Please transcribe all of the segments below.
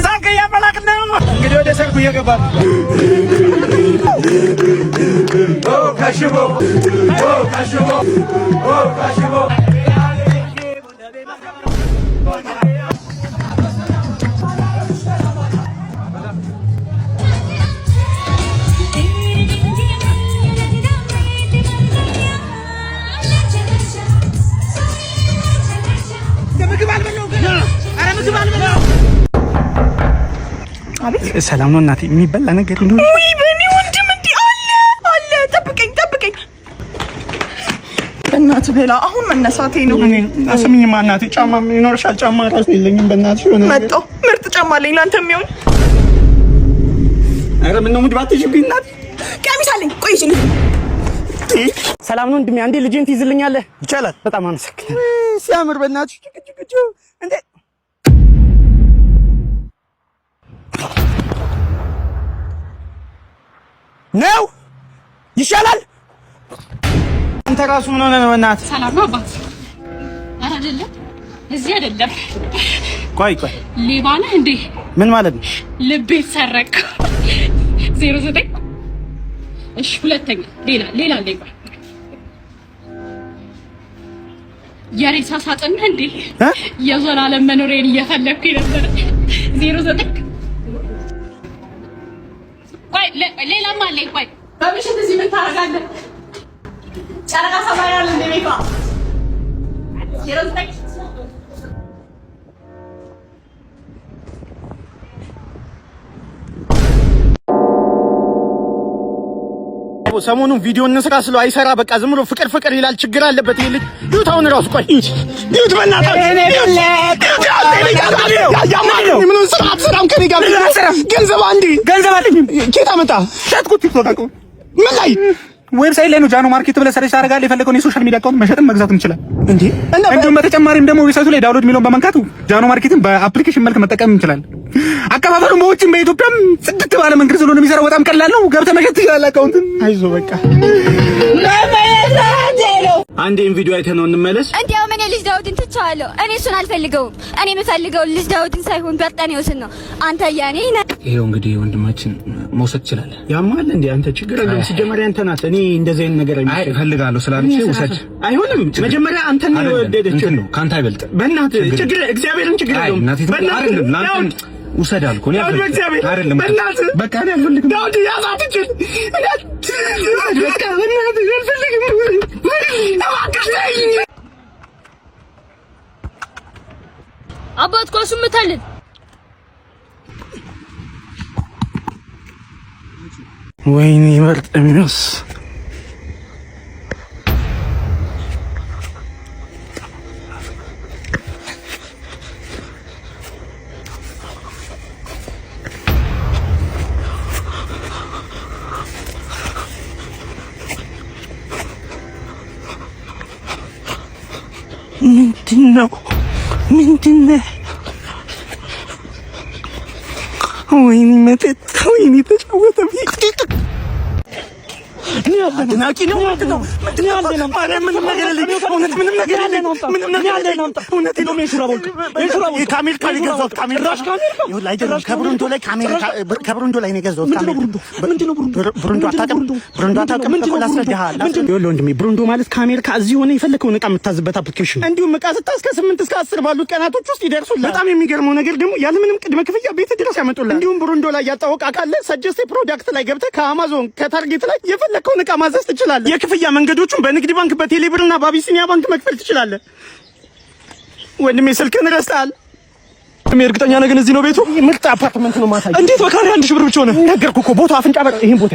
ሳቅ እያፈላክ ነው። እንግዲህ ወደ ሰርጉ እየገባን ከሽቦ ሰላም ነው እናቴ። የሚበላ ነገር ነው ወይ? በእኔ ወንድም እንዴ አለ። ጠብቀኝ በእናትህ በላ። አሁን መነሳቴ ነው። አሰሚኝማ እናቴ። ጫማ ይኖርሻል? ጫማ ራሱ የለኝም በእናትሽ። ሆነ መጣሁ። ምርጥ ጫማ አለኝ ላንተ የሚሆን። ኧረ ምነው ሙድ ባትይዥብኝ እናቴ። ቀሚስ አለኝ። ቆይ እሺ። ሰላም ነው ወንድሜ። አንዴ ልጄን ትይዝልኛለህ? ይቻላል። በጣም አመሰግናለሁ። ሲያምር በእናትሽ። እንዴ ነው ይሻላል። አንተ ራሱ ምን ሆነህ ነው? በእናትህ ሰላም ነው አባት? ኧረ አይደለም፣ እዚህ አይደለም። ቆይ ሌባ ነህ እንዴ? ምን ማለት ነው? ልቤ ሰረቅ 09። እሺ ሁለተኛ ሌላ ሌባ የሬሳ ሳጥን ነህ እንዴ? የዘላለም መኖሬን እየፈለኩኝ ነበር 09። ቆይ ሌላም አለኝ። ቆይ በምሽት እዚህ ምን ታደርጋለህ? ጨረቃ ሰማያል እንደ ቤቷ 09። ሰሞኑን ቪዲዮ እንስራ ስለው አይሰራ። በቃ ዝም ብሎ ፍቅር ይላል። ችግር አለበት ይሄ ልጅ። ዲዩት አሁን ራሱ ቆይ ዲዩት በእናትህ ምን ስራት ስራም ከኔ ጋር ገንዘብ አለኝ። ኬት አመጣ? ሸጥኩት። ቲክቶክ ምን ላይ ዌብሳይት ላይ ነው ጃኖ ማርኬት ብለህ ሰርች ታደርጋለህ። የፈለገውን የሶሻል ሚዲያ አካውንት መሸጥም መግዛትም ይችላል እንዴ። እንዲሁም በተጨማሪም ደግሞ ዌብሳይቱ ላይ ዳውንሎድ የሚለውን በመንካቱ ጃኖ ማርኬትን በአፕሊኬሽን መልክ መጠቀም ይችላል። አከፋፈሉም በውጭም በኢትዮጵያም ጽድት ባለ መንገድ ስለሆነ የሚሰራው በጣም ቀላል ነው። ገብተህ መሸጥ ትችላለህ አካውንትን። አይዞህ በቃ አንዴን ቪዲዮ አይተህ ነው እንመለስ። እንዴው ምን ልጅ ዳውድን ትቻለሁ። እኔ እሱን አልፈልገውም። እኔ የምፈልገው ልጅ ዳውድን ሳይሆን በርጣኔዎስን ነው። አንተ ያኔ ይሄው እንግዲህ ወንድማችን መውሰድ ትችላለህ። ያማል እንዴ አንተ ችግር አለ። ሲጀመር አንተ ናት። እኔ እንደዚህ አይነት ነገር እፈልጋለሁ ስላለች ውሰድ። አይሆንም። መጀመሪያ አንተ ነው የወደደችው ነው። ካንተ አይበልጥም። በእናትህ ችግር እግዚአብሔርን ችግር የለውም። በእናትህ ላንተ ውሰድ አልኩህ። እኔ አይደለም በእናትህ በቃ እኔ አልፈልግም። ዳውድ ያዛት እቺን በቃ በእናትህ አልፈልግም። አባት ኳሱ ምታልን ወይኔ በርጤሜዎስ ምንድነው? ወይኔ መጠጥ፣ ወይኔ ተጫወተብኝ። አድናቂ ነው ምንድነው? ምንም ነገር የለኝም። እውነት ምንም ነገር የለኝም። ምንም ነገር የለኝም። እውነት ነው። ከአሜሪካ ነው የገዛሁት። ከብሩንዶ ላይ ከብሩንዶ ላይ ነው የገዛሁት። ብሩንዶ አታውቅም? ብሩንዶ አታውቅም? ላስረዳሃል። ይኸውልህ ወንድሜ ብሩንዶ ማለት ከአሜሪካ እዚህ ሆነ የፈለከውን ዕቃ የምታዝበት አፕሊኬሽን። እንዲሁም ዕቃ ስታዝ ከ8 እስከ 10 ባሉት ቀናቶች ውስጥ ይደርሱልሃል። በጣም የሚገርመው ነገር ደግሞ ያለምንም ቅድመ ክፍያ ቤት ድረስ ያመጡልሃል። እንዲሁም ብሩንዶ ላይ ያጣው ዕቃ ካለ ሰጀስት ፕሮዳክት ላይ ገብተህ ከአማዞን ከታርጌት ላይ የፈለከውን ዕቃ ማዘዝ ትችላለህ። የክፍያ መንገዶቹን በንግድ ባንክ፣ በቴሌብርና በአቢሲኒያ ባንክ መክፈል ትችላለህ። ወንድሜ ስልክህን ረስተሃል። እርግጠኛ ነህ ግን እዚህ ነው ቤቱ? ምርጥ አፓርትመንት ነው። ማታ እንዴት በካሬ 1000 ብር ብቻ ሆነ? ነገርኩህ እኮ ቦታው አፍንጫ በር። ይሄን ቦታ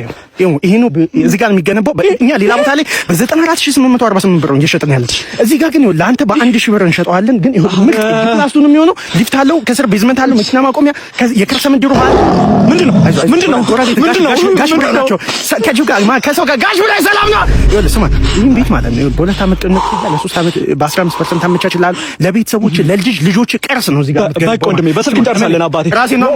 ይሄ ነው እዚህ ጋር የሚገነባው። እኛ ሌላ ቦታ ላይ በ94848 ብር እየሸጥን ያለች። እዚህ ጋር ግን ለአንተ በ1000 ብር እንሸጠዋለን። ግን ይሄ ምርጥ ክላስ ነው የሚሆነው። ሊፍት አለው፣ ከስር ቤዝመንት አለው፣ መኪና ማቆሚያ፣ የከርሰ ምድር ውሃ። ምንድነው ጋሽ ብር ናቸው። ከሰው ጋር ጋሽ ብር ሰላም ነው። ይኸውልህ ስማ፣ ይሄን ቤት ማለት ነው በ2 ዓመት ቅንጥ ለ3 ዓመት በ15% አመቻችልሃል። ለቤተሰቦች ልጆች ቅርስ ነው እዚህ ጋር ወንድሜ በስልክ እንጨርሳለን። አባቴ ራሴ ነው